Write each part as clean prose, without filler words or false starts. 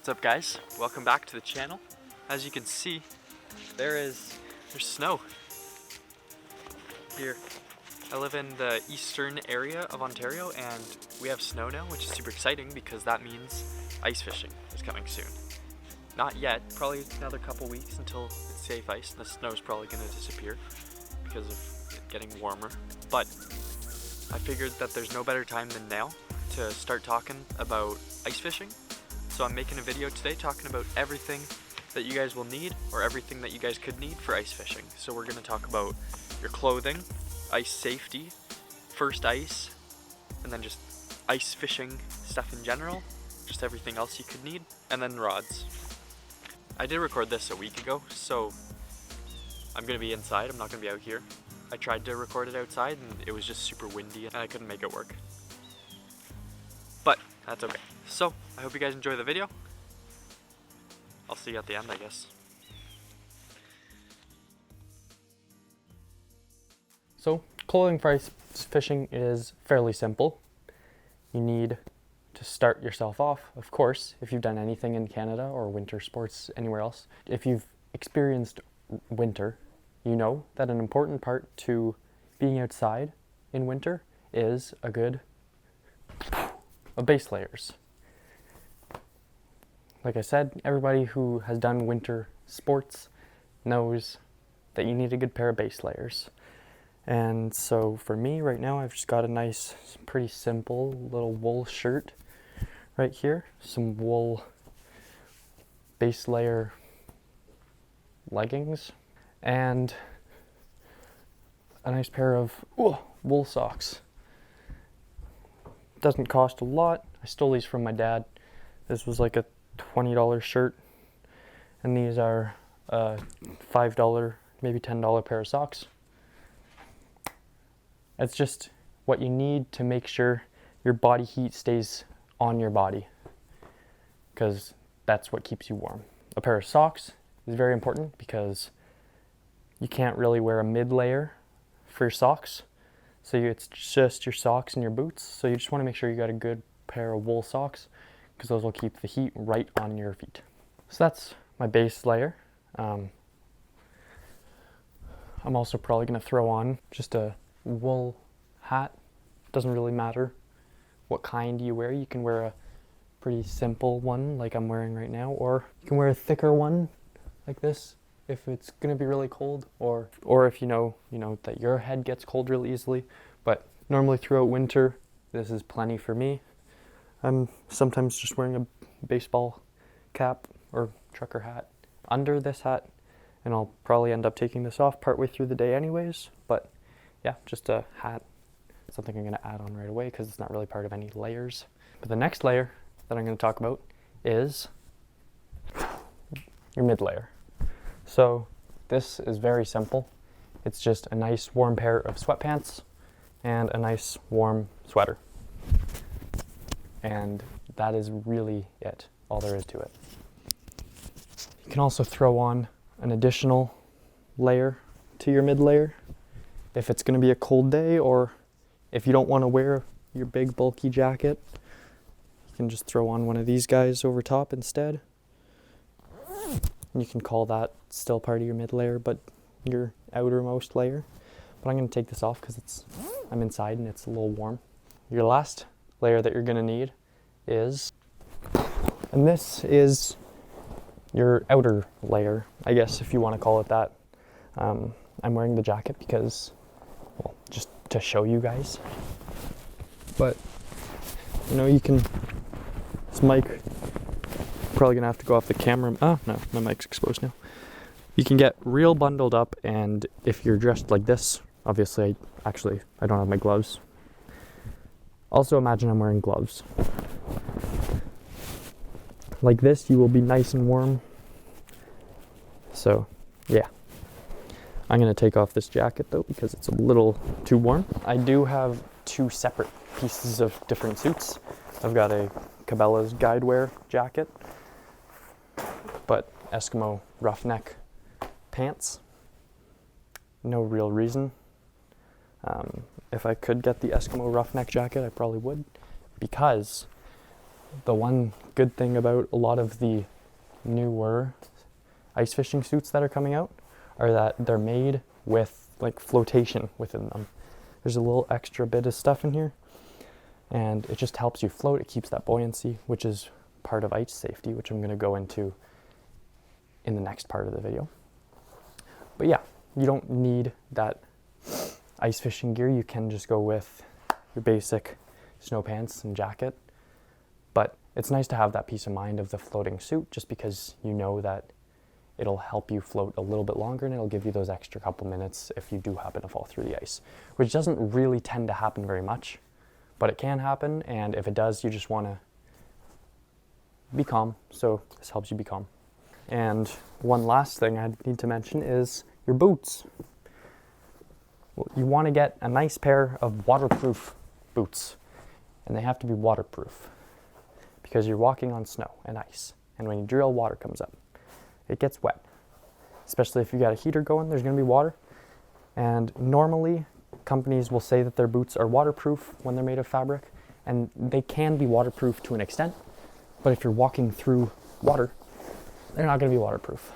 What's up, guys? Welcome back to the channel. As you can see, there's snow here. I live in the eastern area of Ontario and we have snow now, which is super exciting because that means ice fishing is coming soon. Not yet, probably another couple weeks until it's safe ice and the snow's probably going to disappear because of it getting warmer. But I figured that there's no better time than now to start talking about ice fishing. So I'm making a video today talking about everything that you guys will need, or everything that you guys could need for ice fishing. So we're going to talk about your clothing, ice safety, first ice, and then just ice fishing stuff in general, just everything else you could need, and then rods. I did record this a week ago, so I'm going to be inside, I'm not going to be out here. I tried to record it outside and it was just super windy and I couldn't make it work. But that's okay. So, I hope you guys enjoy the video. I'll see you at the end, I guess. So, clothing for ice fishing is fairly simple. You need to start yourself off, of course, if you've done anything in Canada or winter sports anywhere else. If you've experienced winter, you know that an important part to being outside in winter is a good base layers. Like I said, everybody who has done winter sports knows that you need a good pair of base layers. And so for me right now, I've just got a nice, pretty simple little wool shirt right here. Some wool base layer leggings and a nice pair of wool socks. Doesn't cost a lot. I stole these from my dad. This was like a $20 shirt, and these are $5, maybe $10 pair of socks. It's just what you need to make sure your body heat stays on your body, because that's what keeps you warm. A pair of socks is very important because you can't really wear a mid layer for your socks. So it's just your socks and your boots. So you just want to make sure you got a good pair of wool socks because those will keep the heat right on your feet. So that's my base layer. I'm also probably going to throw on just a wool hat. Doesn't really matter what kind you wear. You can wear a pretty simple one like I'm wearing right now, or you can wear a thicker one like this if it's going to be really cold, or if you know that your head gets cold really easily. But normally throughout winter, this is plenty for me. I'm sometimes just wearing a baseball cap or trucker hat under this hat, and I'll probably end up taking this off partway through the day anyways. But yeah, just a hat, something I'm going to add on right away because it's not really part of any layers. But the next layer that I'm going to talk about is your mid layer. So this is very simple. It's just a nice warm pair of sweatpants and a nice warm sweater. And that is really it, all there is to it. You can also throw on an additional layer to your mid layer if it's going to be a cold day, or if you don't want to wear your big bulky jacket, you can just throw on one of these guys over top instead. You can call that still part of your mid layer, but your outermost layer. But I'm going to take this off because I'm inside and it's a little warm. Your last layer that you're going to need is, and this is your outer layer, I guess, if you want to call it that. I'm wearing the jacket because, well, just to show you guys. But, you can, this mic, probably gonna have to go off the camera. Oh no, my mic's exposed now. You can get real bundled up, and if you're dressed like this, obviously I don't have my gloves. Also imagine I'm wearing gloves. Like this, you will be nice and warm. So yeah, I'm gonna take off this jacket though because it's a little too warm. I do have two separate pieces of different suits. I've got a Cabela's Guidewear jacket, but Eskimo roughneck pants. No real reason. If I could get the Eskimo roughneck jacket, I probably would, because The one good thing about a lot of the newer ice fishing suits that are coming out are that they're made with like flotation within them. There's a little extra bit of stuff in here, and it just helps you float. It keeps that buoyancy, which is part of ice safety, which I'm going to go into in the next part of the video. But yeah, you don't need that ice fishing gear. You can just go with your basic snow pants and jacket. But it's nice to have that peace of mind of the floating suit, just because you know that it'll help you float a little bit longer, and it'll give you those extra couple minutes if you do happen to fall through the ice, which doesn't really tend to happen very much, but it can happen. And if it does, you just want to be calm. So this helps you be calm. And one last thing I need to mention is your boots. Well, you want to get a nice pair of waterproof boots, and they have to be waterproof because you're walking on snow and ice, and when you drill, water comes up. It gets wet, especially if you got a heater going. There's going to be water, and normally companies will say that their boots are waterproof when they're made of fabric, and they can be waterproof to an extent, but if you're walking through water, they're not going to be waterproof.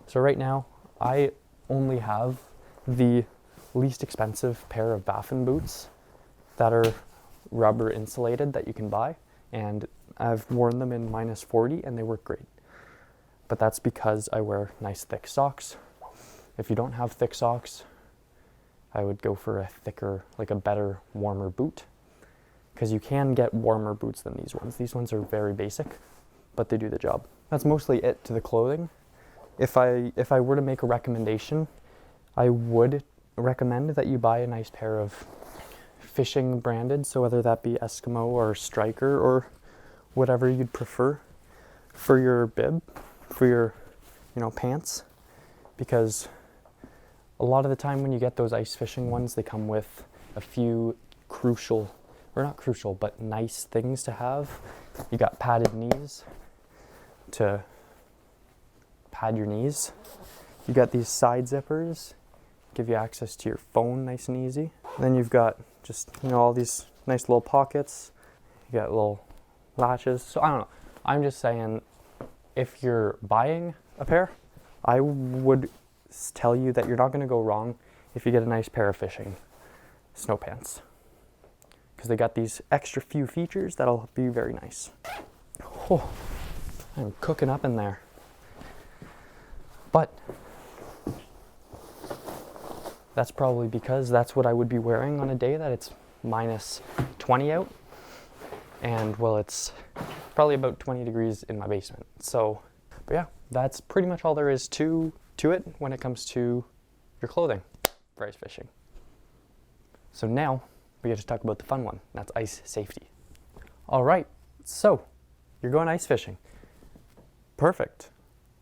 So right now, I only have the least expensive pair of Baffin boots that are rubber insulated that you can buy, and I've worn them in -40 and they work great. But that's because I wear nice thick socks. If you don't have thick socks, I would go for a thicker, like a better, warmer boot, because you can get warmer boots than these ones. These ones are very basic, but they do the job. That's mostly it to the clothing. If I were to make a recommendation, I would recommend that you buy a nice pair of fishing branded, so whether that be Eskimo or Striker or whatever you'd prefer for your bib, for your, pants, because a lot of the time when you get those ice fishing ones, they come with a few crucial, or not crucial, but nice things to have. You got padded knees to pad your knees. You got these side zippers, give you access to your phone nice and easy. Then you've got just, all these nice little pockets. You got little latches. So I don't know. I'm just saying, if you're buying a pair, I would tell you that you're not going to go wrong if you get a nice pair of fishing snow pants, because they got these extra few features that'll be very nice. Oh, I'm cooking up in there. But that's probably because that's what I would be wearing on a day that it's -20 out, and well, it's probably about 20 degrees in my basement. So, but yeah, that's pretty much all there is to it when it comes to your clothing for ice fishing. So now we get to talk about the fun one. That's ice safety. All right, so you're going ice fishing. Perfect.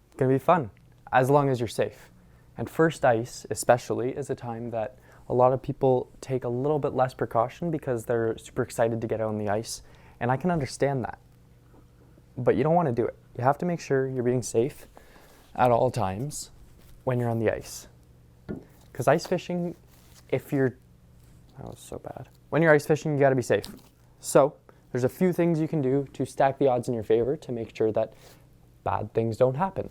It's gonna be fun as long as you're safe. And first ice, especially, is a time that a lot of people take a little bit less precaution because they're super excited to get out on the ice, and I can understand that. But you don't want to do it. You have to make sure you're being safe at all times when you're on the ice. Because ice fishing, that was so bad. When you're ice fishing, you got to be safe. So there's a few things you can do to stack the odds in your favor to make sure that bad things don't happen.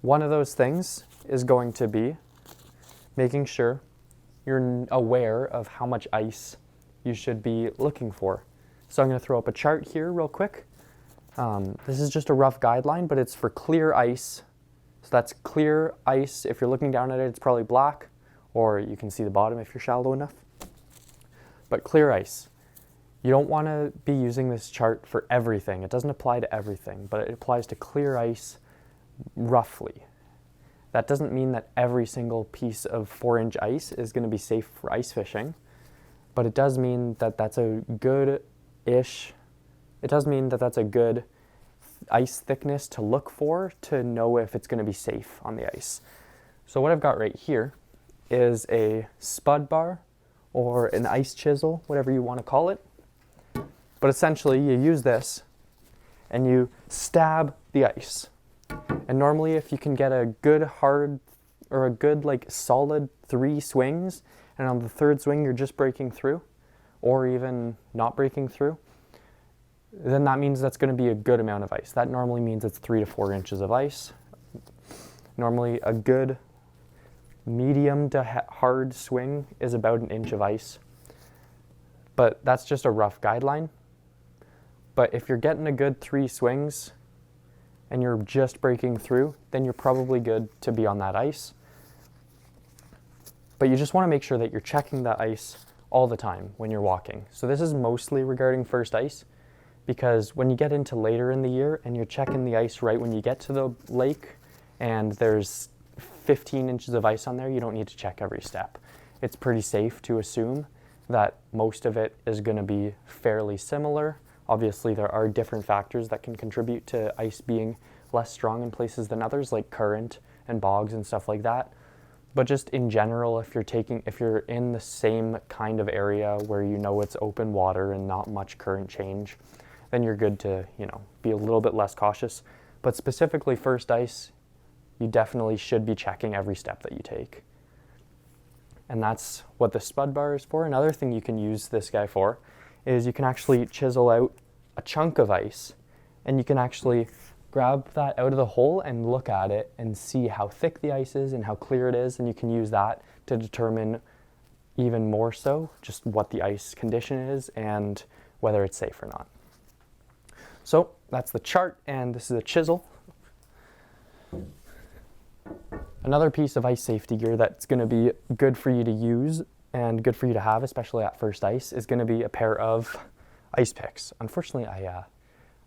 One of those things is going to be making sure you're aware of how much ice you should be looking for. So I'm going to throw up a chart here real quick. This is just a rough guideline, but it's for clear ice. So that's clear ice. If you're looking down at it, it's probably black, or you can see the bottom if you're shallow enough. But clear ice. You don't want to be using this chart for everything. It doesn't apply to everything, but it applies to clear ice roughly. That doesn't mean that every single piece of 4-inch ice is going to be safe for ice fishing, but it does mean that that's a good ice thickness to look for to know if it's going to be safe on the ice. So what I've got right here is a spud bar or an ice chisel, whatever you want to call it. But essentially you use this and you stab the ice. And normally if you can get a good hard or a good solid 3 swings, and on the 3rd swing you're just breaking through or even not breaking through, then that means that's going to be a good amount of ice. That normally means it's 3 to 4 inches of ice. Normally a good medium to hard swing is about an inch of ice. But that's just a rough guideline. But if you're getting a good 3 swings and you're just breaking through, then you're probably good to be on that ice. But you just want to make sure that you're checking the ice all the time when you're walking. So this is mostly regarding first ice, because when you get into later in the year and you're checking the ice right when you get to the lake and there's 15 inches of ice on there, you don't need to check every step. It's pretty safe to assume that most of it is going to be fairly similar. Obviously, there are different factors that can contribute to ice being less strong in places than others, like current and bogs and stuff like that. But just in general, if you're in the same kind of area where you know it's open water and not much current change, then you're good to, be a little bit less cautious. But specifically first ice, you definitely should be checking every step that you take. And that's what the spud bar is for. Another thing you can use this guy for is you can actually chisel out a chunk of ice, and you can actually grab that out of the hole and look at it and see how thick the ice is and how clear it is, and you can use that to determine even more so just what the ice condition is and whether it's safe or not. So that's the chart, and this is a chisel. Another piece of ice safety gear that's going to be good for you to use and good for you to have, especially at first ice, is going to be a pair of ice picks. Unfortunately, I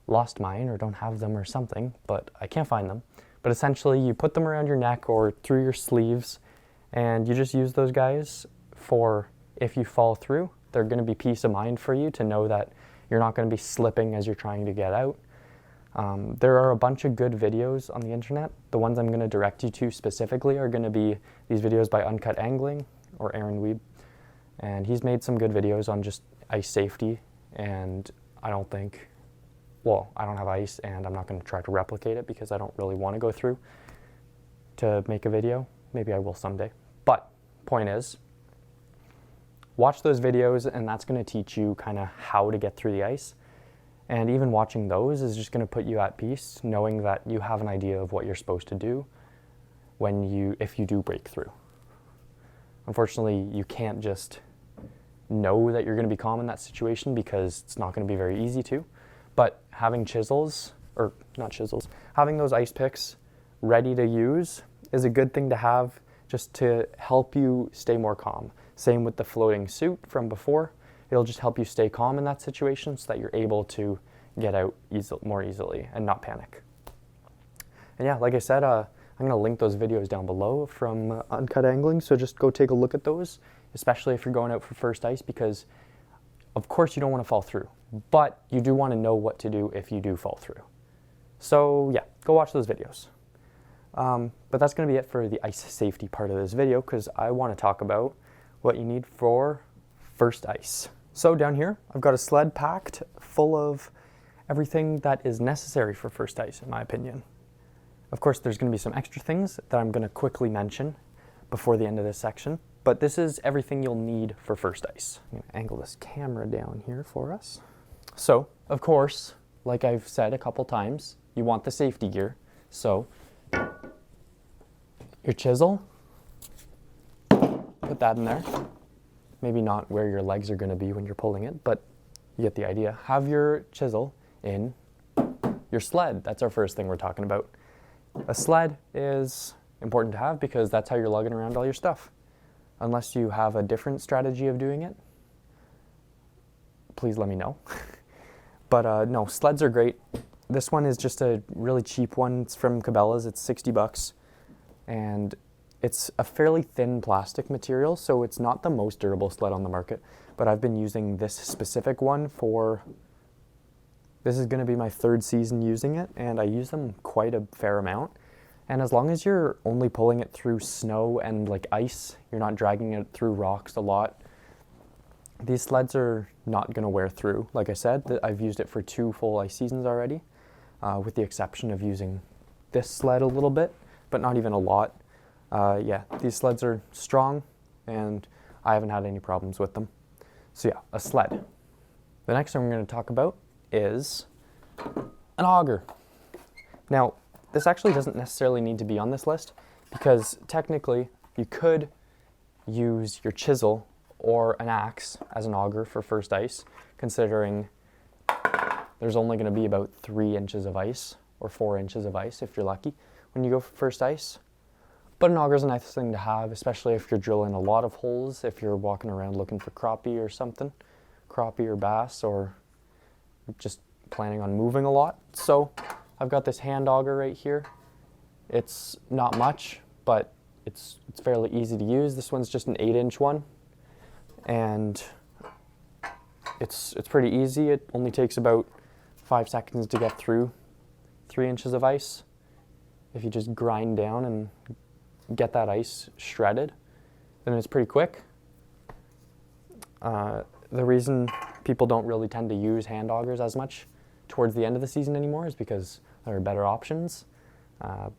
lost mine or don't have them or something, but I can't find them. But essentially, you put them around your neck or through your sleeves, and you just use those guys for if you fall through. They're going to be peace of mind for you to know that you're not going to be slipping as you're trying to get out. There are a bunch of good videos on the internet. The ones I'm going to direct you to specifically are going to be these videos by Uncut Angling, or Aaron Weeb. And he's made some good videos on just ice safety, and I don't have ice, and I'm not going to try to replicate it because I don't really want to go through to make a video. Maybe I will someday. But point is, watch those videos, and that's going to teach you kind of how to get through the ice. And even watching those is just going to put you at peace, knowing that you have an idea of what you're supposed to do if you do break through. Unfortunately, you can't just know that you're going to be calm in that situation because it's not going to be very easy to. But having having those ice picks ready to use is a good thing to have just to help you stay more calm. Same with the floating suit from before. It'll just help you stay calm in that situation so that you're able to get out more easily and not panic. And yeah, like I said, I'm going to link those videos down below from Uncut Angling, so just go take a look at those, especially if you're going out for first ice, because of course you don't want to fall through, but you do want to know what to do if you do fall through. So yeah, go watch those videos. But that's going to be it for the ice safety part of this video, because I want to talk about what you need for first ice. So down here, I've got a sled packed full of everything that is necessary for first ice, in my opinion. Of course, there's going to be some extra things that I'm going to quickly mention before the end of this section, but this is everything you'll need for first ice. I'm going to angle this camera down here for us. So, of course, like I've said a couple times, you want the safety gear. So, your chisel, put that in there. Maybe not where your legs are going to be when you're pulling it, but you get the idea. Have your chisel in your sled. That's our first thing we're talking about. A sled is important to have because that's how you're lugging around all your stuff. Unless you have a different strategy of doing it, please let me know. But no, sleds are great. This one is just a really cheap one. It's from Cabela's. It's $60, and it's a fairly thin plastic material, so it's not the most durable sled on the market, but I've been using this specific one this is going to be my 3rd season using it, and I use them quite a fair amount. And as long as you're only pulling it through snow and like ice, you're not dragging it through rocks a lot, these sleds are not going to wear through. Like I said, I've used it for 2 full ice seasons already, with the exception of using this sled a little bit, but not even a lot. Yeah, these sleds are strong, and I haven't had any problems with them. So yeah, a sled. The next thing we're going to talk about is an auger. Now, this actually doesn't necessarily need to be on this list because technically you could use your chisel or an axe as an auger for first ice, considering there's only going to be about 3 inches of ice or 4 inches of ice if you're lucky when you go for first ice. But an auger is a nice thing to have, especially if you're drilling a lot of holes, if you're walking around looking for crappie or something, crappie or bass, or just planning on moving a lot. So I've got this hand auger right here. It's not much, but it's fairly easy to use. This one's just an 8-inch one, and it's pretty easy. It only takes about 5 seconds to get through 3 inches of ice. If you just grind down and get that ice shredded, then it's pretty quick. The reason people don't really tend to use hand augers as much towards the end of the season anymore is because there are better options.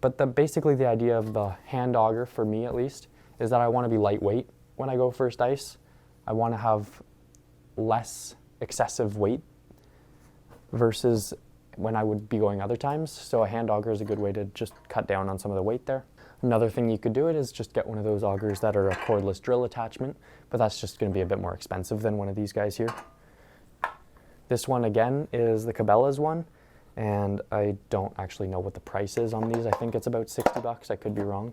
But basically the idea of the hand auger, for me at least, is that I want to be lightweight when I go first ice. I want to have less excessive weight versus when I would be going other times. So a hand auger is a good way to just cut down on some of the weight there. Another thing you could do it is just get one of those augers that are a cordless drill attachment, but that's just going to be a bit more expensive than one of these guys here. This one again is the Cabela's one, and I don't actually know what the price is on these. I think it's about 60 bucks. I could be wrong.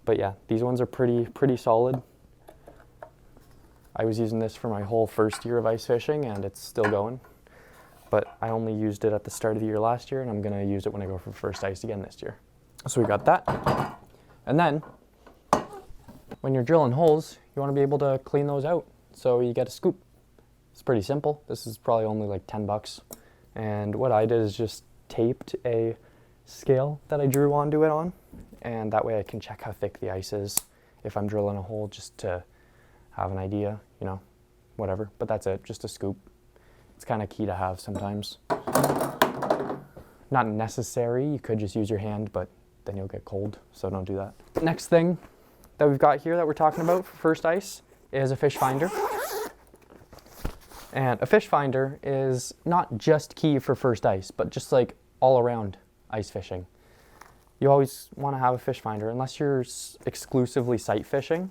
But yeah, these ones are pretty solid. I was using this for my whole first year of ice fishing, and it's still going. But I only used it at the start of the year last year, and I'm going to use it when I go for first ice again this year. So we got that. And then, when you're drilling holes, you want to be able to clean those out. So you get a scoop. It's pretty simple. This is probably only like 10 bucks. And what I did is just taped a scale that I drew onto it on. And that way I can check how thick the ice is if I'm drilling a hole, just to have an idea, you know, whatever. But that's it, just a scoop. It's kind of key to have sometimes. Not necessary, you could just use your hand, but then you'll get cold, so don't do that. Next thing that we've got here that we're talking about for first ice is a fish finder. And a fish finder is not just key for first ice, but just like all around ice fishing. You always want to have a fish finder, unless you're exclusively sight fishing.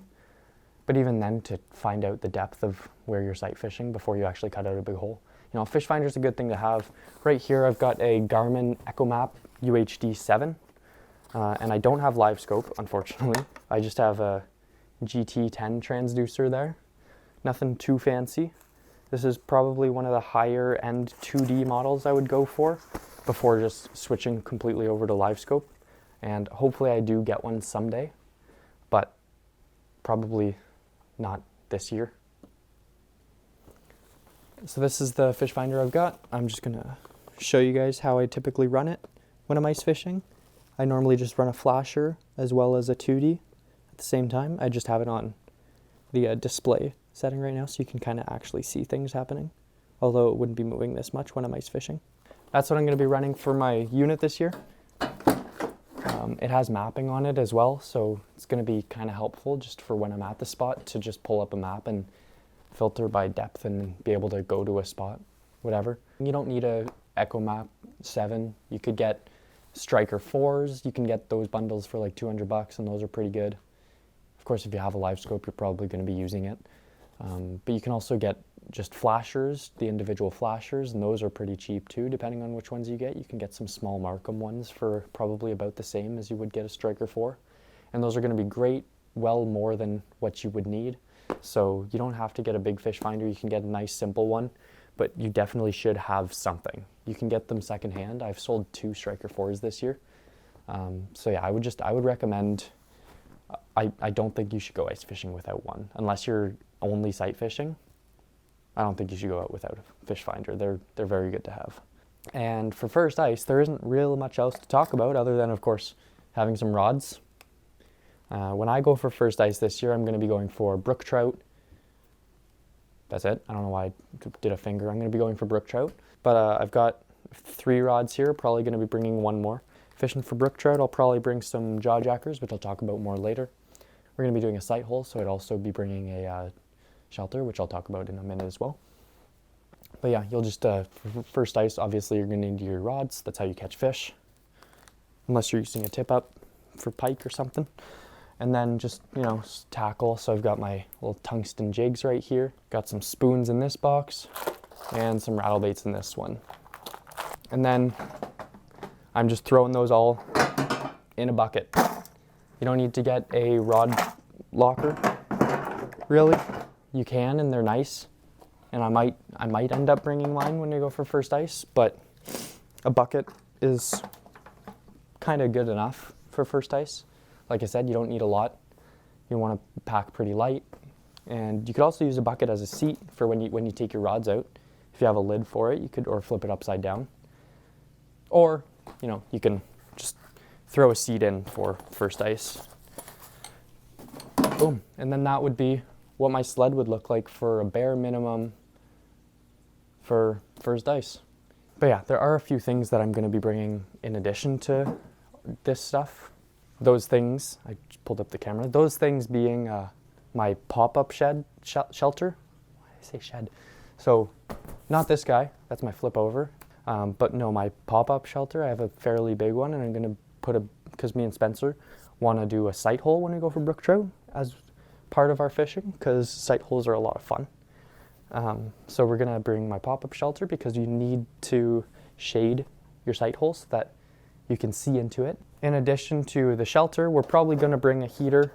But even then, to find out the depth of where you're sight fishing before you actually cut out a big hole. You know, a fish finder is a good thing to have. Right here, I've got a Garmin EchoMap UHD 7. And I don't have live scope, unfortunately. I just have a GT10 transducer there. Nothing too fancy. This is probably one of the higher end 2D models I would go for before just switching completely over to live scope. And hopefully I do get one someday, but probably not this year. So this is the fish finder I've got. I'm just gonna show you guys how I typically run it when I'm ice fishing. I normally just run a flasher as well as a 2D at the same time. I just have it on the display setting right now, so you can kind of actually see things happening, although it wouldn't be moving this much when I'm ice fishing. That's what I'm going to be running for my unit this year. It has mapping on it as well, so it's going to be kind of helpful just for when I'm at the spot to just pull up a map and filter by depth and be able to go to a spot, whatever. You don't need a EchoMap 7. You could get Striker 4s. You can get those bundles for like 200 bucks, and those are pretty good. Of course, if you have a live scope, you're probably going to be using it. But you can also get just flashers, the individual flashers, and those are pretty cheap too, depending on which ones you get. You can get some small Markham ones for probably about the same as you would get a Striker 4. And those are going to be great, well more than what you would need. So you don't have to get a big fish finder. You can get a nice simple one, but you definitely should have something. You can get them secondhand. I've sold 2 Striker 4s this year. So yeah, I would recommend, I don't think you should go ice fishing without one. Unless you're only sight fishing, I don't think you should go out without a fish finder. They're very good to have. And for first ice, there isn't real much else to talk about other than, of course, having some rods. When I go for first ice this year, I'm going to be going for brook trout. That's it. I don't know why I did a finger. I'm going to be going for brook trout. But I've got 3 rods here, probably going to be bringing 1 more. Fishing for brook trout, I'll probably bring some jaw jackers, which I'll talk about more later. We're going to be doing a sight hole, so I'd also be bringing a shelter, which I'll talk about in a minute as well. But yeah, you'll just, for first ice, obviously you're gonna need your rods. That's how you catch fish. Unless you're using a tip up for pike or something. And then just, tackle. So I've got my little tungsten jigs right here. Got some spoons in this box and some rattle baits in this one. And then I'm just throwing those all in a bucket. You don't need to get a rod locker, really. You can, and they're nice. And I might end up bringing mine when I go for first ice, but a bucket is kind of good enough for first ice. Like I said, you don't need a lot. You want to pack pretty light. And you could also use a bucket as a seat for when you take your rods out. If you have a lid for it, you could, or flip it upside down. Or, you can just throw a seat in for first ice. Boom. And then that would be what my sled would look like for a bare minimum for first ice. But yeah, there are a few things that I'm going to be bringing in addition to this stuff. Those things, I just pulled up the camera, those things being my pop-up shelter. Why did I say shed? So, not this guy, that's my flip over. But no, my pop-up shelter, I have a fairly big one, and I'm gonna because me and Spencer wanna do a sight hole when we go for brook trout as part of our fishing, because sight holes are a lot of fun. So we're gonna bring my pop-up shelter because you need to shade your sight holes so that you can see into it. In addition to the shelter, we're probably gonna bring a heater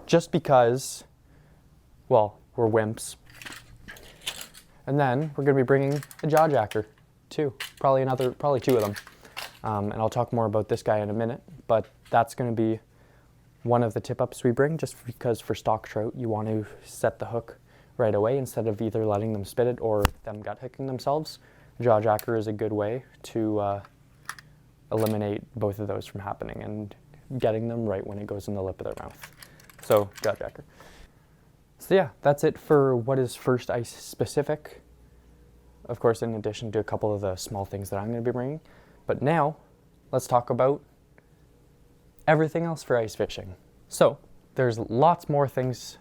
just because, well, we're wimps. And then we're gonna be bringing a jaw jacker too, probably two of them. And I'll talk more about this guy in a minute, but that's gonna be one of the tip-ups we bring, just because for stock trout, you want to set the hook right away instead of either letting them spit it or them gut hooking themselves. Jaw jacker is a good way to eliminate both of those from happening and getting them right when it goes in the lip of their mouth. So, jaw jacker. So yeah, that's it for what is first ice specific. Of course, in addition to a couple of the small things that I'm going to be bringing. But now, let's talk about everything else for ice fishing. So, there's lots more things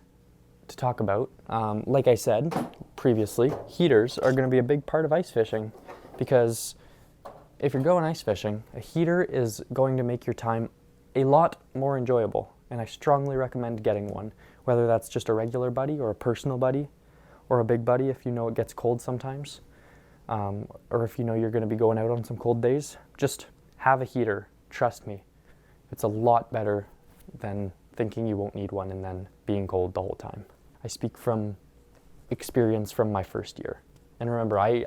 to talk about. Like I said previously, heaters are going to be a big part of ice fishing because if you're going ice fishing, a heater is going to make your time a lot more enjoyable, and I strongly recommend getting one, whether that's just a regular buddy or a personal buddy or a big buddy if you know it gets cold sometimes, or if you know you're going to be going out on some cold days. Just have a heater, trust me. It's a lot better than thinking you won't need one and then being cold the whole time. I speak from experience from my first year. And remember, I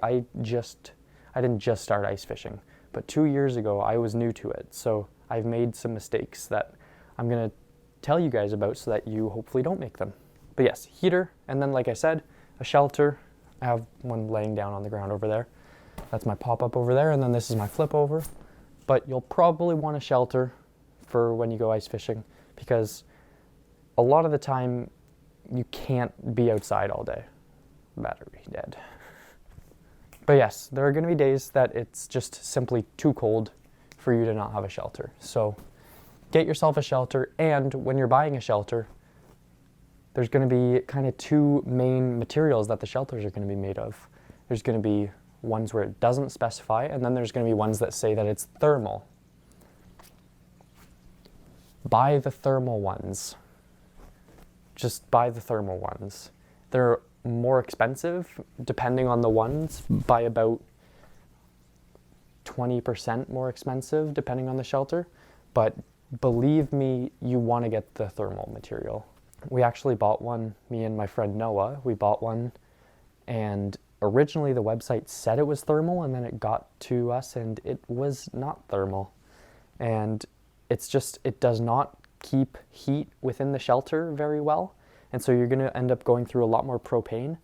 didn't just start ice fishing, but 2 years ago I was new to it. So I've made some mistakes that I'm gonna tell you guys about so that you hopefully don't make them. But yes, heater, and then like I said, a shelter. I have one laying down on the ground over there. That's my pop-up over there, and then this is my flip over. But you'll probably want a shelter for when you go ice fishing because a lot of the time you can't be outside all day. Battery dead. But yes, there are going to be days that it's just simply too cold for you to not have a shelter. So get yourself a shelter, and when you're buying a shelter, there's going to be kind of two main materials that the shelters are going to be made of. There's going to be ones where it doesn't specify, and then there's going to be ones that say that it's thermal. Buy the thermal ones. Just buy the thermal ones. They're more expensive, depending on the ones, by about 20% more expensive, depending on the shelter. But believe me, you want to get the thermal material. We actually bought one, me and my friend Noah, we bought one, and originally the website said it was thermal, and then it got to us and it was not thermal. And it's just, it does not keep heat within the shelter very well. And so you're going to end up going through a lot more propane,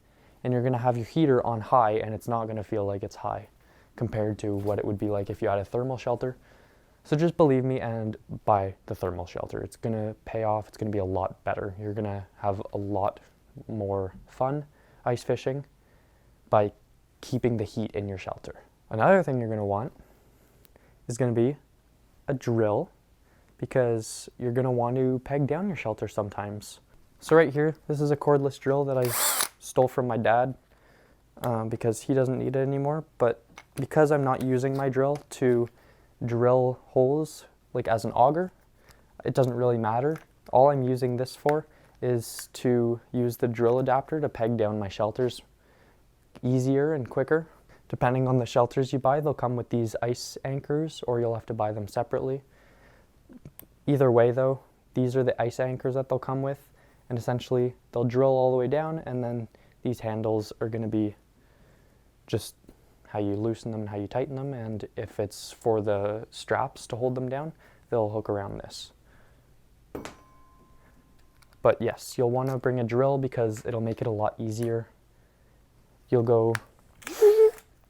and you're going to have your heater on high, and it's not going to feel like it's high compared to what it would be like if you had a thermal shelter. So just believe me and buy the thermal shelter. It's going to pay off. It's going to be a lot better. You're going to have a lot more fun ice fishing by keeping the heat in your shelter. Another thing you're going to want is going to be a drill, because you're going to want to peg down your shelter sometimes. So right here, this is a cordless drill that I stole from my dad. because he doesn't need it anymore. But because I'm not using my drill to drill holes like as an auger, it doesn't really matter. All I'm using this for is to use the drill adapter to peg down my shelters easier and quicker. Depending on the shelters you buy, they'll come with these ice anchors, or you'll have to buy them separately. Either way though, these are the ice anchors that they'll come with, and essentially they'll drill all the way down, and then these handles are going to be just how you loosen them and how you tighten them, and if it's for the straps to hold them down, they'll hook around this. But yes, you'll want to bring a drill because it'll make it a lot easier. You'll go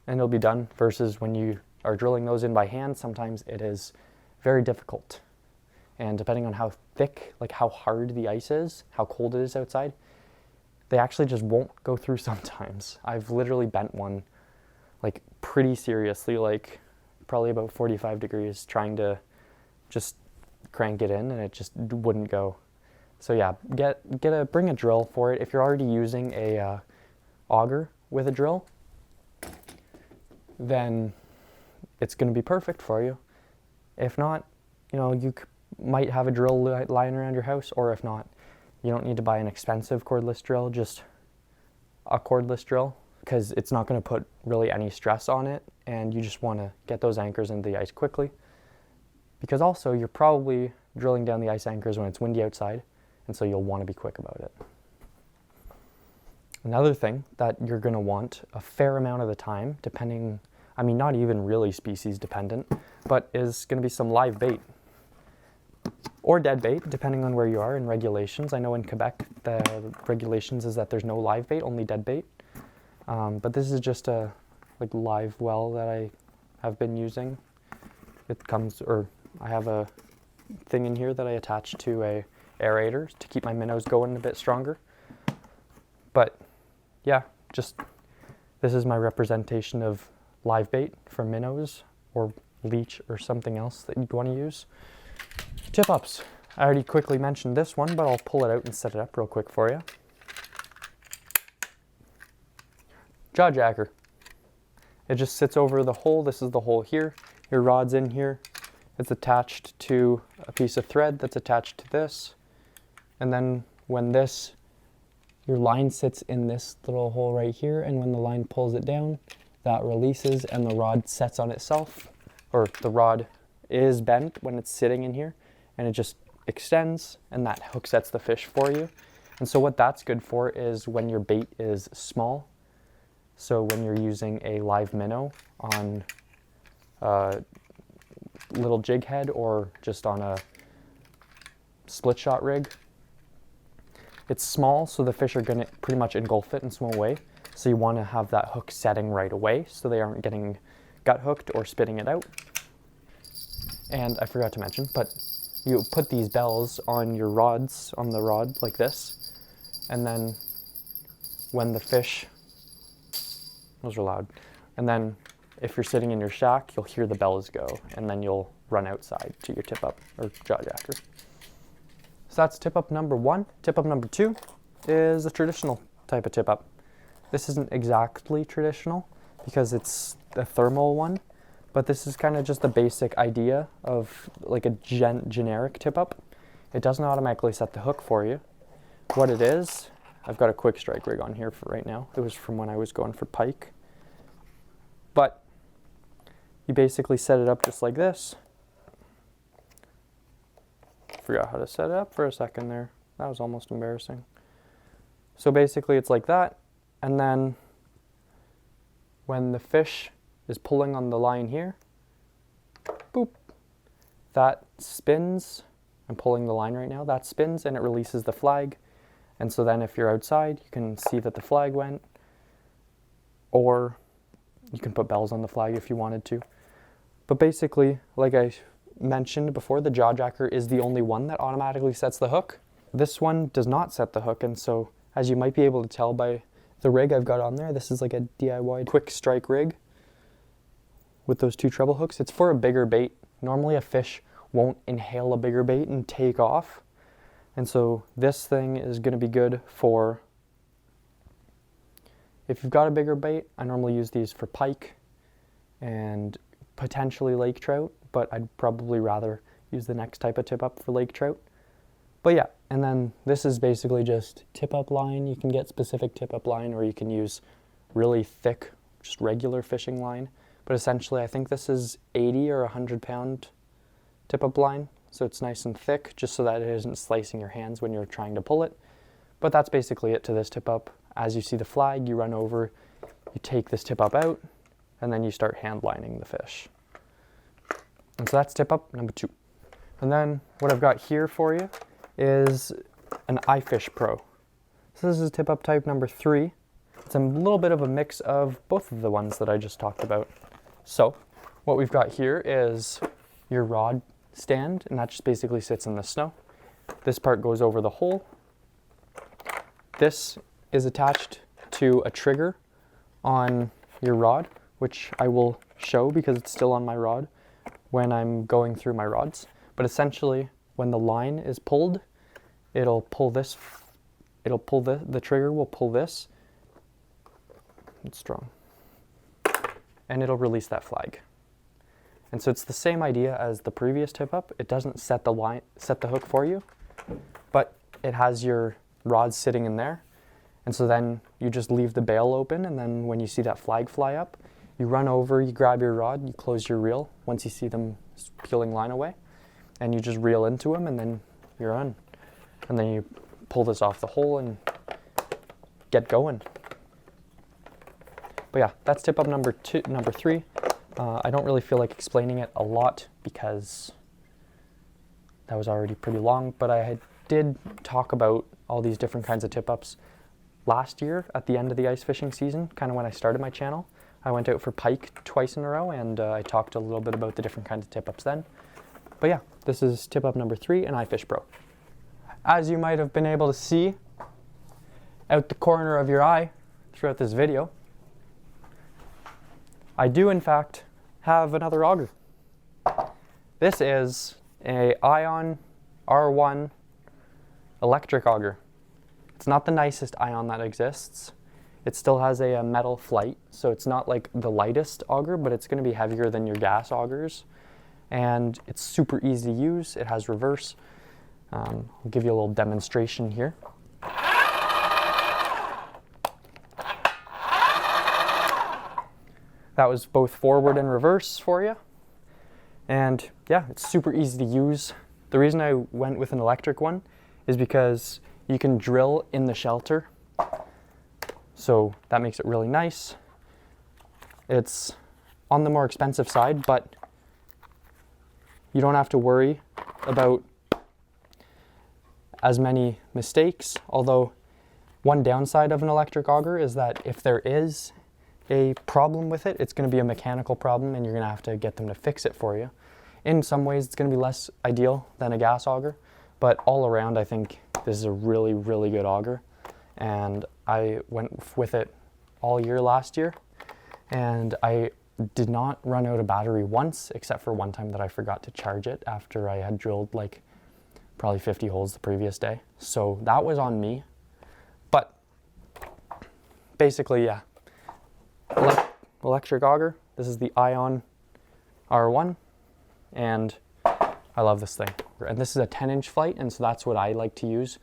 and it'll be done, versus when you are drilling those in by hand, sometimes it is very difficult. And depending on how thick, like how hard the ice is, how cold it is outside, they actually just won't go through sometimes. I've literally bent one like pretty seriously, like probably about 45 degrees, trying to just crank it in, and it just wouldn't go. So yeah, bring a drill for it. If you're already using a auger with a drill, then it's going to be perfect for you. If not, you know, you might have a drill lying around your house, or if not, you don't need to buy an expensive cordless drill, just a cordless drill, because it's not going to put really any stress on it, and you just want to get those anchors into the ice quickly. Because also, you're probably drilling down the ice anchors when it's windy outside, and so you'll want to be quick about it. Another thing that you're going to want a fair amount of the time, depending, I mean, not even really species dependent, but is going to be some live bait. Or dead bait, depending on where you are in regulations. I know in Quebec, the regulations is that there's no live bait, only dead bait. But this is just a like live well that I have been using. It comes, or I have a thing in here that I attach to a aerator to keep my minnows going a bit stronger. But yeah, just this is my representation of live bait for minnows or leech or something else that you'd want to use. Tip ups. I already quickly mentioned this one, but I'll pull it out and set it up real quick for you. Jaw jacker. It just sits over the hole. This is the hole here. Your rod's in here. It's attached to a piece of thread that's attached to this. And then when your line sits in this little hole right here, and when the line pulls it down, that releases and the rod sets on itself, or the rod is bent when it's sitting in here, and it just extends, and that hook sets the fish for you. And so what that's good for is when your bait is small. So when you're using a live minnow on a little jig head, or just on a split shot rig, it's small, so the fish are going to pretty much engulf it and swim away. So you want to have that hook setting right away so they aren't getting gut hooked or spitting it out. And I forgot to mention, but you put these bells on your rods, on the rod like this, and then when the fish, those are loud, and then if you're sitting in your shack, you'll hear the bells go, and then you'll run outside to your tip up or jaw jacker. So that's tip up number one. Tip up number two is a traditional type of tip up. This isn't exactly traditional because it's a thermal one, but this is kind of just the basic idea of like a generic tip up. It doesn't automatically set the hook for you. What it is, I've got a quick strike rig on here for right now. It was from when I was going for pike. But you basically set it up just like this. Forgot how to set it up for a second there. That was almost embarrassing. So basically it's like that, and then when the fish is pulling on the line here, boop, that spins. I'm pulling the line right now. That spins and it releases the flag. And so then if you're outside, you can see that the flag went, or you can put bells on the flag if you wanted to. But basically, like I mentioned before, the jaw jacker is the only one that automatically sets the hook. This one does not set the hook, and so as you might be able to tell by the rig I've got on there, this is like a DIY quick strike rig with those two treble hooks. It's for a bigger bait. Normally a fish won't inhale a bigger bait and take off. And so this thing is going to be good for if you've got a bigger bait, I normally use these for pike and potentially lake trout, but I'd probably rather use the next type of tip up for lake trout. But yeah, and then this is basically just tip up line. You can get specific tip up line, or you can use really thick, just regular fishing line. But essentially, I think this is 80 or 100 pound tip up line. So it's nice and thick, just so that it isn't slicing your hands when you're trying to pull it. But that's basically it to this tip up. As you see the flag, you run over, you take this tip up out, and then you start hand lining the fish. And so that's tip up number 2. And then what I've got here for you is an iFish Pro. So this is tip up type number 3. It's a little bit of a mix of both of the ones that I just talked about. So what we've got here is your rod stand, and that just basically sits in the snow. This part goes over the hole. This is attached to a trigger on your rod, which I will show because it's still on my rod when I'm going through my rods. But essentially, when the line is pulled, it'll pull this, the trigger will pull this. It's strong. And it'll release that flag. And so it's the same idea as the previous tip up. It doesn't set the hook for you, but it has your rod sitting in there. And so then you just leave the bail open, and then when you see that flag fly up, you run over, you grab your rod, you close your reel once you see them peeling line away, and you just reel into them, and then you're on. And then you pull this off the hole and get going. But yeah, that's tip up number 3. I don't really feel like explaining it a lot because that was already pretty long, but I did talk about all these different kinds of tip ups last year at the end of the ice fishing season, kind of when I started my channel. I went out for pike twice in a row, and I talked a little bit about the different kinds of tip ups then. But yeah, this is tip up number 3 and iFish Pro. As you might have been able to see out the corner of your eye throughout this video, I do in fact have another auger. This is a Ion R1 electric auger. It's not the nicest Ion that exists. It still has a metal flight, so it's not like the lightest auger, but it's going to be heavier than your gas augers. And it's super easy to use. It has reverse. I'll give you a little demonstration here. That was both forward and reverse for you. And yeah, it's super easy to use. The reason I went with an electric one is because you can drill in the shelter. So that makes it really nice. It's on the more expensive side, but you don't have to worry about as many mistakes. Although one downside of an electric auger is that if there is a problem with it, it's going to be a mechanical problem, and you're going to have to get them to fix it for you. In some ways, it's going to be less ideal than a gas auger, but all around, I think this is a really, really good auger. And I went with it all year last year, and I did not run out of battery once, except for one time that I forgot to charge it after I had drilled like probably 50 holes the previous day. So that was on me. But basically, yeah. Electric auger. This is the Ion R1, and I love this thing. And this is a 10-inch flight, and so that's what I like to use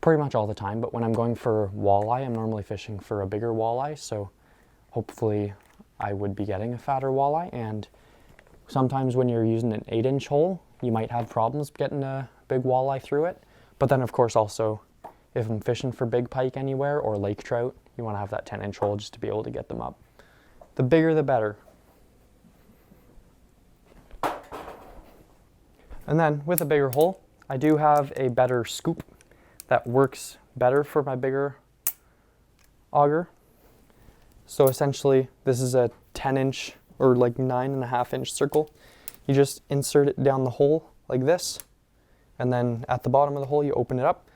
pretty much all the time. But when I'm going for walleye, I'm normally fishing for a bigger walleye, so hopefully I would be getting a fatter walleye. And sometimes when you're using an 8-inch hole, you might have problems getting a big walleye through it. But then of course also, if I'm fishing for big pike anywhere or lake trout, you want to have that 10-inch hole just to be able to get them up. The bigger the better. And then with a bigger hole, I do have a better scoop that works better for my bigger auger. So essentially, this is a 10-inch or like 9.5-inch circle. You just insert it down the hole like this, and then at the bottom of the hole, you open it up,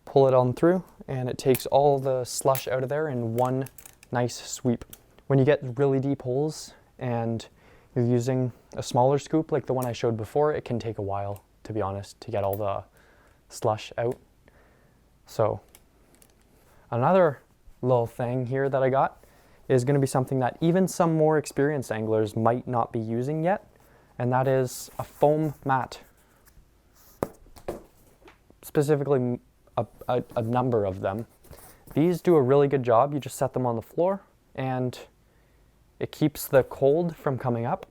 pull it on through, and it takes all the slush out of there in one nice sweep. When you get really deep holes and you're using a smaller scoop like the one I showed before, it can take a while, to be honest, to get all the slush out. So another little thing here that I got is going to be something that even some more experienced anglers might not be using yet, and that is a foam mat. Specifically a number of them. These do a really good job. You just set them on the floor and it keeps the cold from coming up.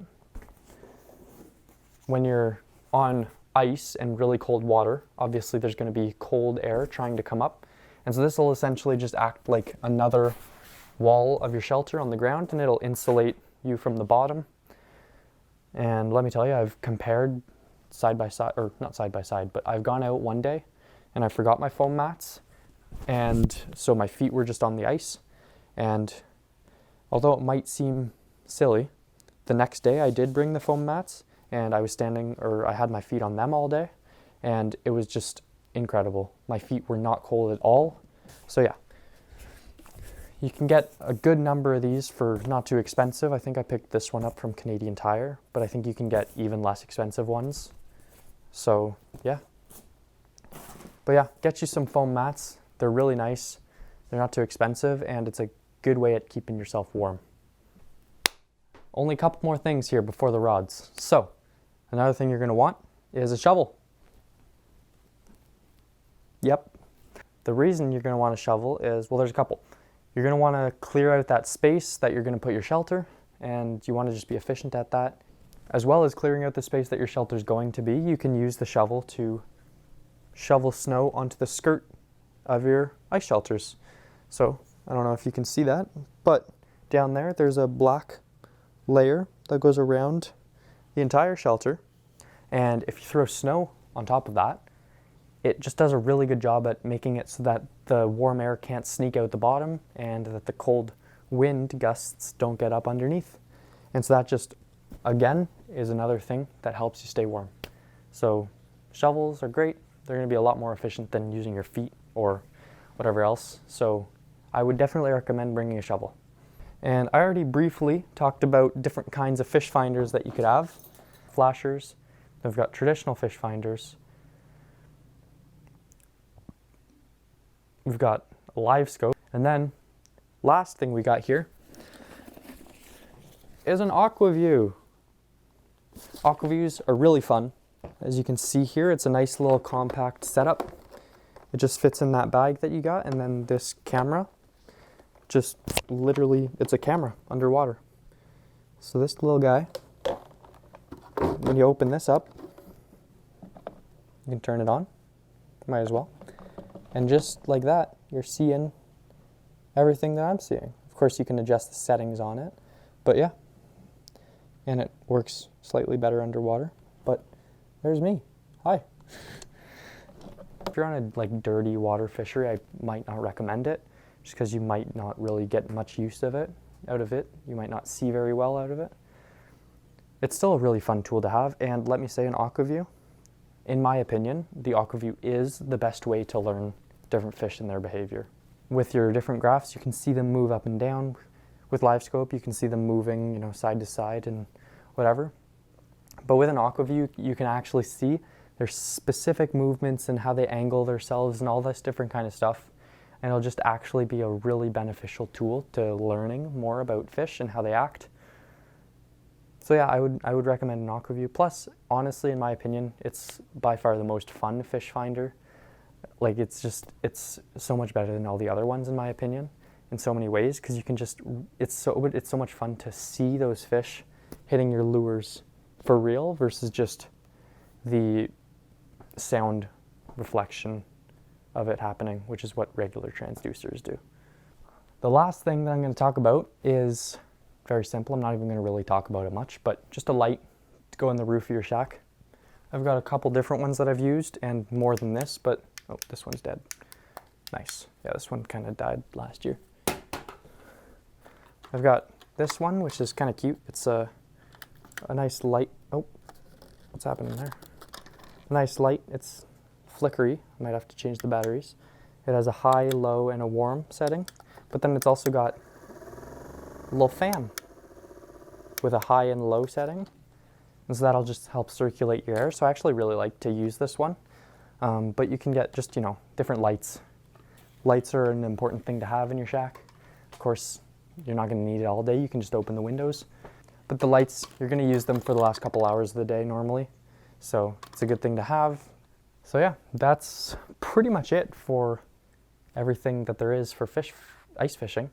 When you're on ice and really cold water, obviously there's going to be cold air trying to come up. And so this will essentially just act like another wall of your shelter on the ground, and it'll insulate you from the bottom. And let me tell you, I've compared side by side, or not side by side, but I've gone out one day and I forgot my foam mats. And so my feet were just on the ice. And although it might seem silly, the next day I did bring the foam mats and I was standing, or I had my feet on them all day, and it was just incredible. My feet were not cold at all. So yeah, you can get a good number of these for not too expensive. I think I picked this one up from Canadian Tire, but I think you can get even less expensive ones. So yeah. But yeah, get you some foam mats. They're really nice. They're not too expensive, and it's a good way at keeping yourself warm. Only a couple more things here before the rods. So another thing you're going to want is a shovel. Yep. The reason you're going to want a shovel is, well, there's a couple. You're going to want to clear out that space that you're going to put your shelter, and you want to just be efficient at that. As well as clearing out the space that your shelter is going to be, you can use the shovel to shovel snow onto the skirt of your ice shelters. So I don't know if you can see that, but down there, there's a black layer that goes around the entire shelter. And if you throw snow on top of that, it just does a really good job at making it so that the warm air can't sneak out the bottom and that the cold wind gusts don't get up underneath. And so that just, again, is another thing that helps you stay warm. So shovels are great. They're going to be a lot more efficient than using your feet or whatever else. So I would definitely recommend bringing a shovel. And I already briefly talked about different kinds of fish finders that you could have. Flashers. They've got traditional fish finders. We've got a live scope. And then last thing we got here is an AquaView. AquaViews are really fun. As you can see here, it's a nice little compact setup. It just fits in that bag that you got, and then this camera, just literally, it's a camera underwater. So this little guy, when you open this up, you can turn it on, might as well. And just like that, you're seeing everything that I'm seeing. Of course, you can adjust the settings on it, but yeah. And it works slightly better underwater, but there's me. Hi. If you're on a dirty water fishery, I might not recommend it, just because you might not really get much use of it, out of it. You might not see very well out of it. It's still a really fun tool to have, and let me say, an AquaView, in my opinion, the AquaView is the best way to learn different fish and their behavior. With your different graphs, you can see them move up and down. With live scope, you can see them moving, side to side and whatever. But with an AquaView, you can actually see their specific movements and how they angle themselves and all this different kind of stuff. And it'll just actually be a really beneficial tool to learning more about fish and how they act. So yeah, I would recommend an AquaView. Plus, honestly, in my opinion, it's by far the most fun fish finder. It's so much better than all the other ones, in my opinion, in so many ways, because you can just, it's so much fun to see those fish hitting your lures for real versus just the sound reflection of it happening, which is what regular transducers do. The last thing that I'm going to talk about is very simple. I'm not even going to really talk about it much, but just a light to go in the roof of your shack. I've got a couple different ones that I've used and more than this, but oh, this one's dead. Nice. Yeah, this one kind of died last year. I've got this one, which is kind of cute. It's a nice light. Oh, what's happening there? A nice light. It's flickery. I might have to change the batteries. It has a high, low, and a warm setting, but then it's also got a little fan with a high and low setting. And so that'll just help circulate your air. So I actually really like to use this one. But you can get just, different lights lights are an important thing to have in your shack. Of course, you're not going to need it all day. You can just open the windows. But the lights, you're going to use them for the last couple hours of the day normally. So it's a good thing to have. So yeah, that's pretty much it for everything that there is for ice fishing.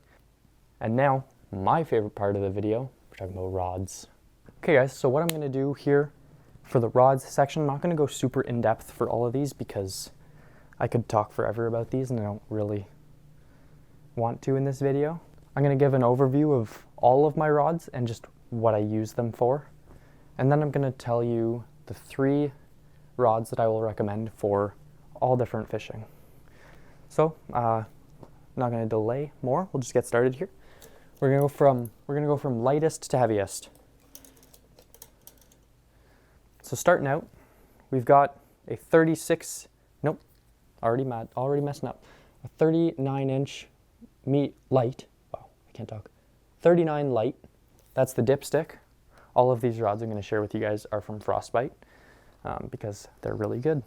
And now, my favorite part of the video, we're talking about rods. Okay guys, so what I'm going to do here for the rods section, I'm not going to go super in depth for all of these because I could talk forever about these and I don't really want to in this video. I'm going to give an overview of all of my rods and just what I use them for. And then I'm going to tell you the 3 rods that I will recommend for all different fishing. So, not going to delay more. We'll just get started here. We're going to go from lightest to heaviest. So starting out, we've got a 36, nope, already messing up. A 39-inch light, wow, I can't talk. 39 light, that's the dipstick. All of these rods I'm going to share with you guys are from Frostbite because they're really good.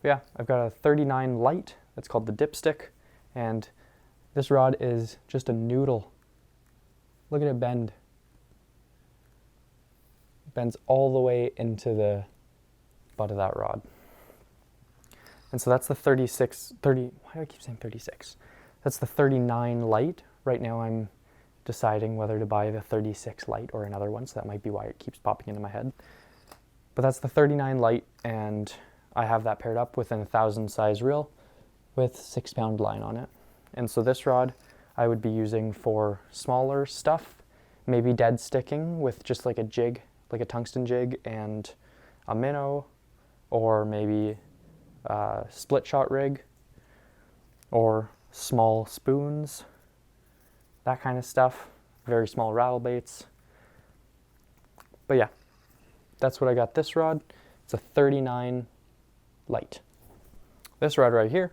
But yeah, I've got a 39 light, that's called the dipstick, and this rod is just a noodle. Look at it bend. It bends all the way into the butt of that rod. And so that's the 30, why do I keep saying 36? That's the 39 light. Right now I'm deciding whether to buy the 36 light or another one, so that might be why it keeps popping into my head. But that's the 39 light, and I have that paired up with an 1,000 size reel with 6-pound line on it. And so this rod I would be using for smaller stuff, maybe dead sticking with just like a jig, like a tungsten jig and a minnow, or maybe a split shot rig, or small spoons, that kind of stuff, very small rattle baits. But yeah, that's what I got this rod. It's a 39 light. This rod right here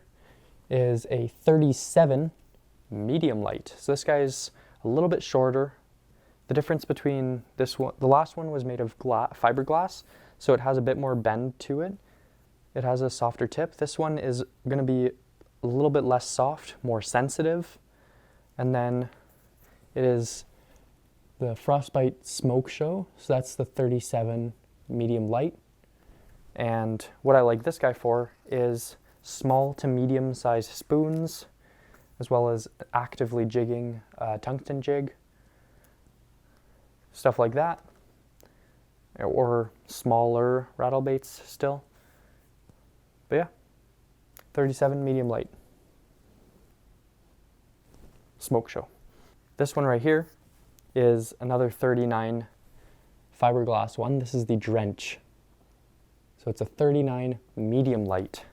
is a 37 medium light. So this guy's a little bit shorter. The difference between this one, the last one was made of fiberglass, so it has a bit more bend to it. It has a softer tip. This one is going to be a little bit less soft, more sensitive. And then it is the Frostbite Smoke Show, so that's the 37 medium light. And what I like this guy for is small to medium sized spoons, as well as actively jigging tungsten jig, stuff like that, or smaller rattle baits still. But yeah, 37 medium light. Smoke Show. This one right here is another 39 fiberglass one. This is the Drench. So it's a 39 medium light.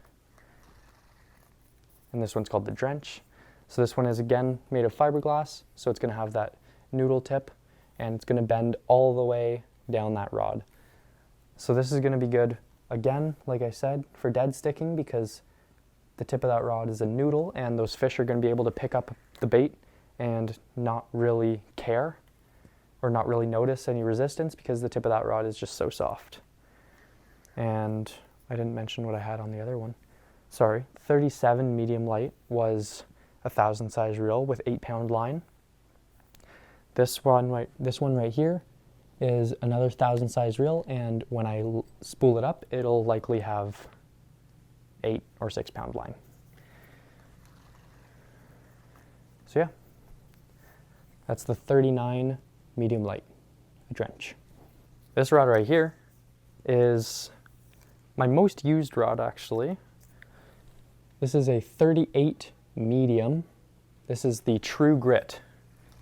And this one's called the Drench. So this one is again made of fiberglass, so it's going to have that noodle tip, and it's going to bend all the way down that rod. So this is going to be good, again, like I said, for dead sticking, because the tip of that rod is a noodle, and those fish are going to be able to pick up the bait and not really care, or not really notice any resistance, because the tip of that rod is just so soft. And I didn't mention what I had on the other one. Sorry, 37 medium light was a 1,000 size reel with 8-pound line. This one right here is another 1,000 size reel, and when I spool it up, it'll likely have 8 or 6-pound line. So yeah, that's the 39 medium light Drench. This rod right here is my most used rod, actually. This is a 38 medium. This is the True Grit,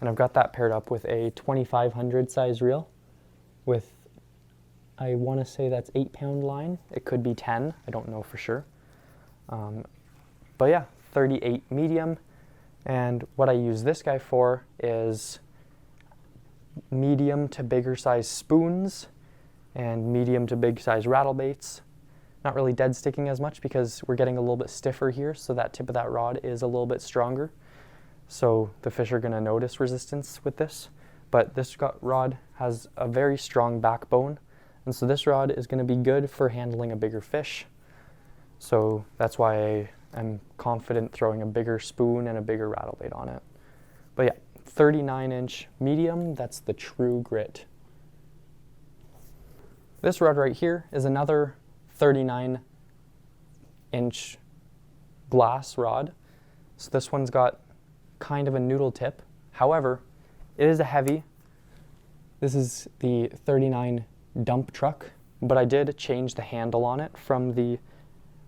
and I've got that paired up with a 2,500 size reel with, I want to say that's 8-pound line. It could be 10, I don't know for sure. But yeah, 38 medium. And what I use this guy for is medium to bigger size spoons and medium to big size rattle baits. Not really dead sticking as much because we're getting a little bit stiffer here, so that tip of that rod is a little bit stronger. So the fish are going to notice resistance with this. But this rod has a very strong backbone, and so this rod is going to be good for handling a bigger fish. So that's why I I'm confident throwing a bigger spoon and a bigger rattle bait on it. But yeah, 39-inch medium, that's the True Grit. This rod right here is another 39-inch glass rod. So this one's got kind of a noodle tip. However, it is a heavy. This is the 39 dump truck, but I did change the handle on it from the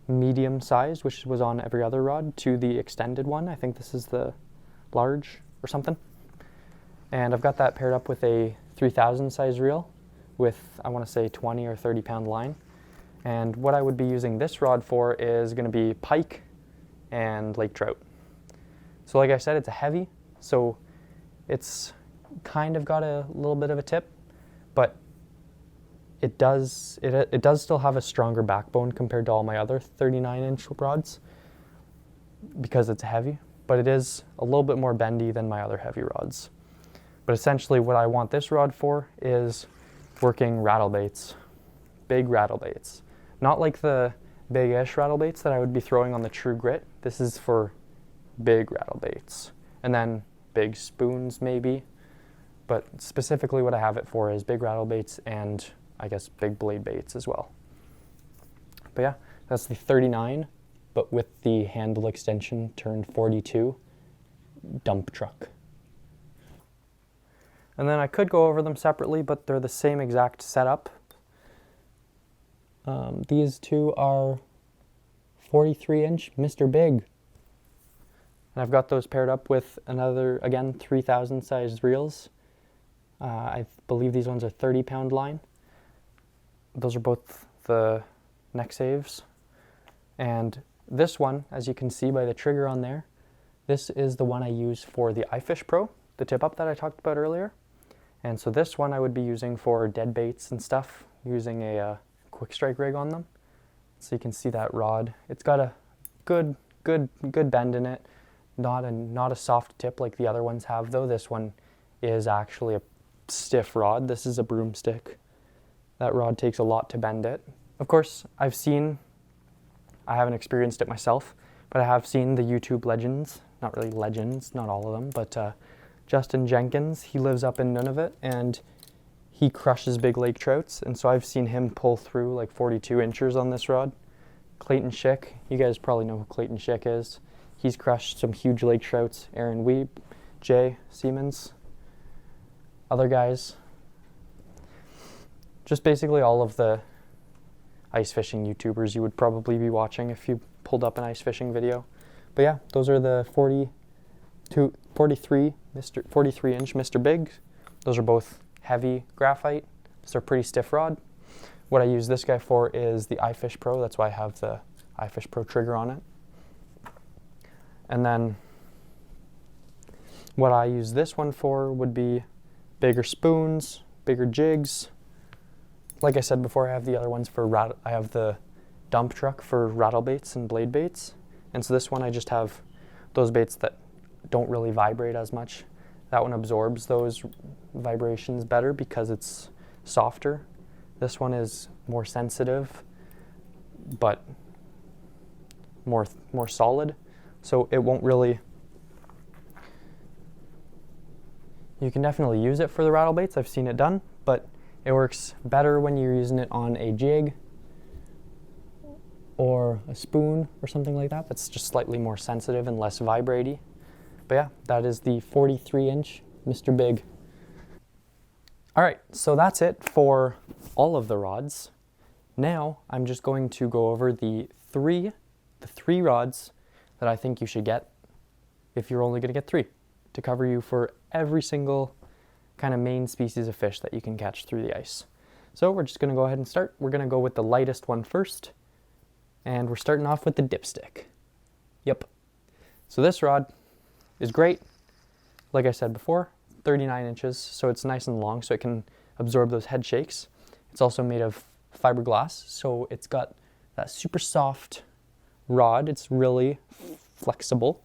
medium size, which was on every other rod, to the extended one. I think this is the large or something. And I've got that paired up with a 3000 size reel with, I want to say, 20 or 30 pound line. And what I would be using this rod for is going to be pike and lake trout. So like I said, it's a heavy, so it's kind of got a little bit of a tip, but it does still have a stronger backbone compared to all my other 39-inch rods because it's heavy, but it is a little bit more bendy than my other heavy rods. But essentially what I want this rod for is working rattle baits, big rattle baits. Not like the big-ish rattle baits that I would be throwing on the True Grit. This is for big rattle baits. And then big spoons maybe, but specifically what I have it for is big rattle baits and I guess big blade baits as well. But yeah, that's the 39, but with the handle extension turned 42 dump truck. And then I could go over them separately, but they're the same exact setup. These two are 43-inch Mr. Big. And I've got those paired up with another, again, 3000 sized reels. I believe these ones are 30 pound line. Those are both the neck saves. And this one, as you can see by the trigger on there, this is the one I use for the iFish Pro, the tip up that I talked about earlier. And so this one I would be using for dead baits and stuff, using a quick strike rig on them. So you can see that rod. It's got a good bend in it. Not a soft tip like the other ones have though. This one is actually a stiff rod. This is a broomstick. That rod takes a lot to bend it. Of course, I haven't experienced it myself, but I have seen the YouTube legends, not really legends, not all of them, but Justin Jenkins, he lives up in Nunavut and he crushes big lake trouts. And so I've seen him pull through like 42 inches on this rod. Clayton Schick, you guys probably know who Clayton Schick is. He's crushed some huge lake trouts. Aaron Weeb, Jay Siemens, other guys. Just basically all of the ice fishing YouTubers you would probably be watching if you pulled up an ice fishing video. But yeah, those are the 43-inch Mr. Big. Those are both heavy graphite. So they're pretty stiff rod. What I use this guy for is the iFish Pro. That's why I have the iFish Pro trigger on it. And then what I use this one for would be bigger spoons, bigger jigs. Like I said before, I have the other ones for I have the dump truck for rattle baits and blade baits. And so this one I just have those baits that don't really vibrate as much. That one absorbs those vibrations better because it's softer. This one is more sensitive, but more solid. So it won't really, you can definitely use it for the rattle baits. I've seen it done, but it works better when you're using it on a jig or a spoon or something like that. That's just slightly more sensitive and less vibratey. But yeah, that is the 43-inch Mr. Big. All right, so that's it for all of the rods. Now I'm just going to go over the three rods that I think you should get if you're only going to get 3 to cover you for every single kind of main species of fish that you can catch through the ice. So we're just going to go ahead and start. We're going to go with the lightest one first, and we're starting off with the dipstick. Yep. So this rod is great. Like I said before, 39 inches, so it's nice and long so it can absorb those head shakes. It's also made of fiberglass, so it's got that super soft rod. It's really flexible,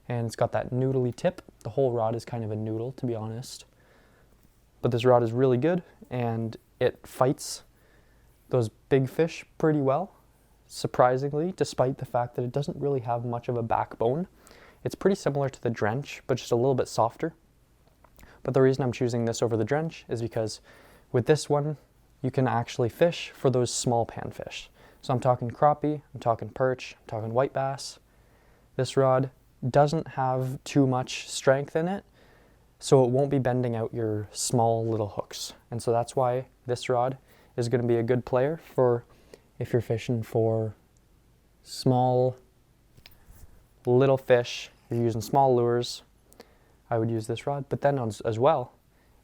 and it's got that noodly tip. The whole rod is kind of a noodle, to be honest. But this rod is really good, and it fights those big fish pretty well. surprisingly, despite the fact that it doesn't really have much of a backbone. It's pretty similar to the drench, but just a little bit softer. But the reason I'm choosing this over the drench is because with this one, you can actually fish for those small panfish. So I'm talking crappie, I'm talking perch, I'm talking white bass. This rod doesn't have too much strength in it, so it won't be bending out your small little hooks. And so that's why this rod is going to be a good player for if you're fishing for small little fish, you're using small lures, I would use this rod. But then as well,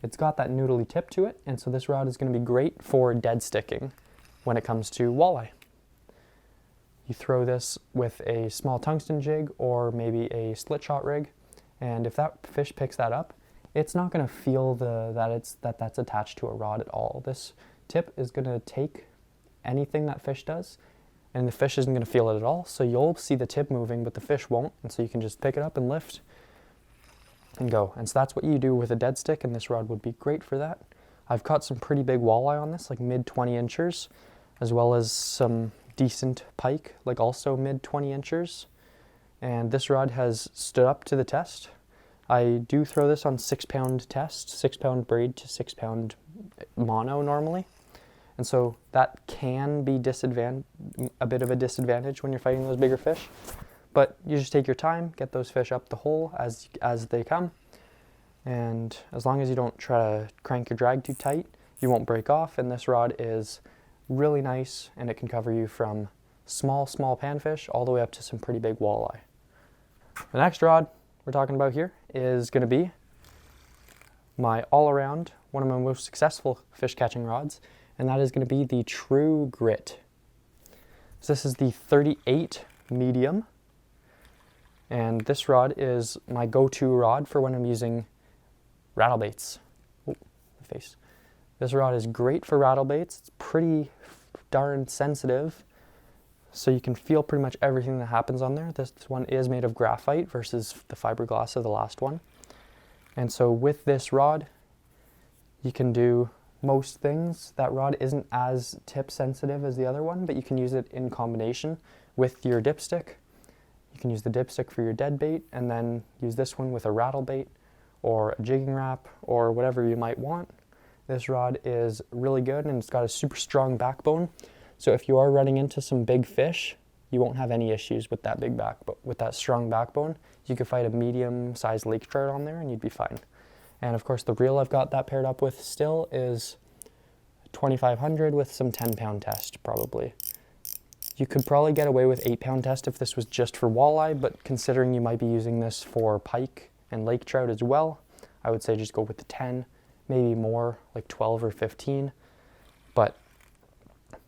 it's got that noodly tip to it, and so this rod is going to be great for dead sticking when it comes to walleye. You throw this with a small tungsten jig or maybe a split shot rig, and if that fish picks that up, it's not going to feel that's attached to a rod at all. This tip is going to take anything that fish does, and the fish isn't going to feel it at all. So you'll see the tip moving, but the fish won't, and so you can just pick it up and lift and go. And so that's what you do with a dead stick, and this rod would be great for that. I've caught some pretty big walleye on this, like mid 20 inchers, as well as some decent pike, like also mid 20 inchers. And this rod has stood up to the test. I do throw this on 6-pound test, 6-pound braid to 6-pound mono normally. And so that can be a bit of a disadvantage when you're fighting those bigger fish. But you just take your time, get those fish up the hole as they come. And as long as you don't try to crank your drag too tight, you won't break off. And this rod is really nice, and it can cover you from small panfish all the way up to some pretty big walleye. The next rod we're talking about here is going to be my all-around, one of my most successful fish catching rods, and that is going to be the True Grit. So this is the 38 medium, and this rod is my go-to rod for when I'm using rattle baits. Oh, my face. This rod is great for rattle baits. It's pretty darn sensitive, so you can feel pretty much everything that happens on there. This one is made of graphite versus the fiberglass of the last one. And so with this rod, you can do most things. That rod isn't as tip sensitive as the other one, but you can use it in combination with your dipstick. You can use the dipstick for your dead bait, and then use this one with a rattle bait or a jigging wrap or whatever you might want. This rod is really good, and it's got a super strong backbone. So if you are running into some big fish, you won't have any issues with that with that strong backbone. You could fight a medium-sized lake trout on there, and you'd be fine. And of course, the reel I've got that paired up with still is 2500 with some 10-pound test, probably. You could probably get away with 8-pound test if this was just for walleye, but considering you might be using this for pike and lake trout as well, I would say just go with the 10, maybe more, like 12 or 15. But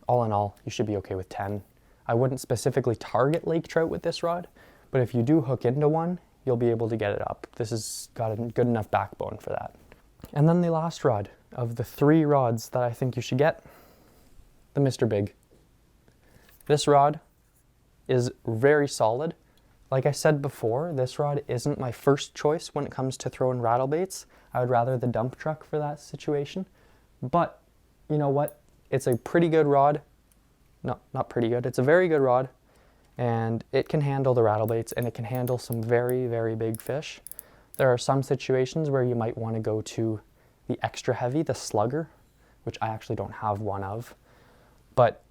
all in all, you should be okay with 10. I wouldn't specifically target lake trout with this rod, but if you do hook into one, you'll be able to get it up. This has got a good enough backbone for that. And then the last rod of the 3 rods that I think you should get, the Mr. Big. This rod is very solid. Like I said before, this rod isn't my first choice when it comes to throwing rattle baits. I would rather the dump truck for that situation. But you know what? It's a pretty good rod. No, not pretty good. It's a very good rod, and it can handle the rattle baits, and it can handle some very, very big fish. There are some situations where you might want to go to the extra heavy, the slugger, which I actually don't have one of. But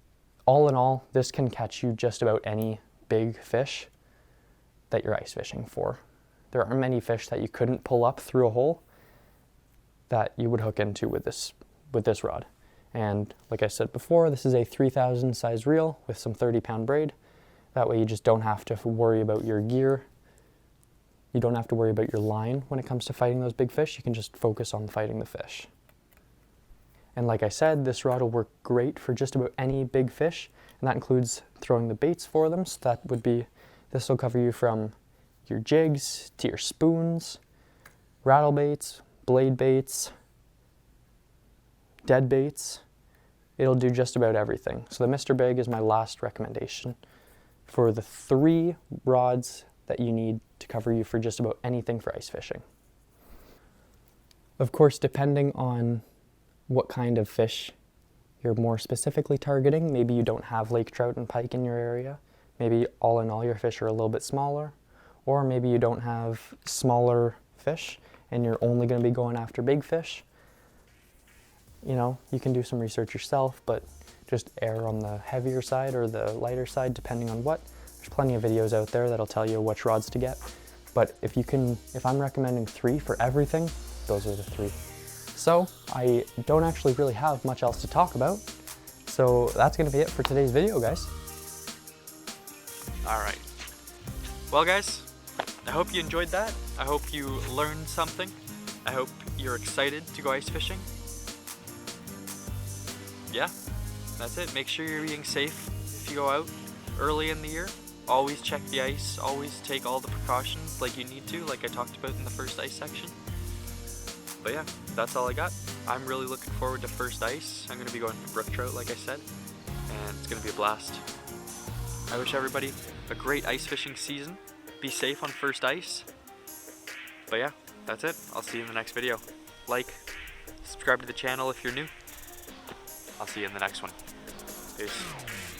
all in all, this can catch you just about any big fish that you're ice fishing for. There are many fish that you couldn't pull up through a hole that you would hook into with this rod. And like I said before, this is a 3000 size reel with some 30-pound braid. That way you just don't have to worry about your gear. You don't have to worry about your line when it comes to fighting those big fish. You can just focus on fighting the fish. And like I said, this rod will work great for just about any big fish, and that includes throwing the baits for them. So this will cover you from your jigs to your spoons, rattle baits, blade baits, dead baits. It'll do just about everything. So the Mr. Big is my last recommendation for the 3 rods that you need to cover you for just about anything for ice fishing. Of course, depending on what kind of fish you're more specifically targeting. Maybe you don't have lake trout and pike in your area. Maybe all in all your fish are a little bit smaller. Or maybe you don't have smaller fish and you're only going to be going after big fish. You know, you can do some research yourself, but just err on the heavier side or the lighter side depending on what. There's plenty of videos out there that'll tell you which rods to get. But if I'm recommending 3 for everything, those are the 3. So I don't actually really have much else to talk about. So that's going to be it for today's video, guys. All right. Well, guys, I hope you enjoyed that. I hope you learned something. I hope you're excited to go ice fishing. Yeah, that's it. Make sure you're being safe if you go out early in the year. Always check the ice. Always take all the precautions like you need to, like I talked about in the first ice section. But yeah, that's all I got. I'm really looking forward to first ice. I'm going to be going for brook trout, like I said, and it's going to be a blast. I wish everybody a great ice fishing season. Be safe on first ice. But yeah, that's it. I'll see you in the next video. Like, subscribe to the channel if you're new. I'll see you in the next one. Peace.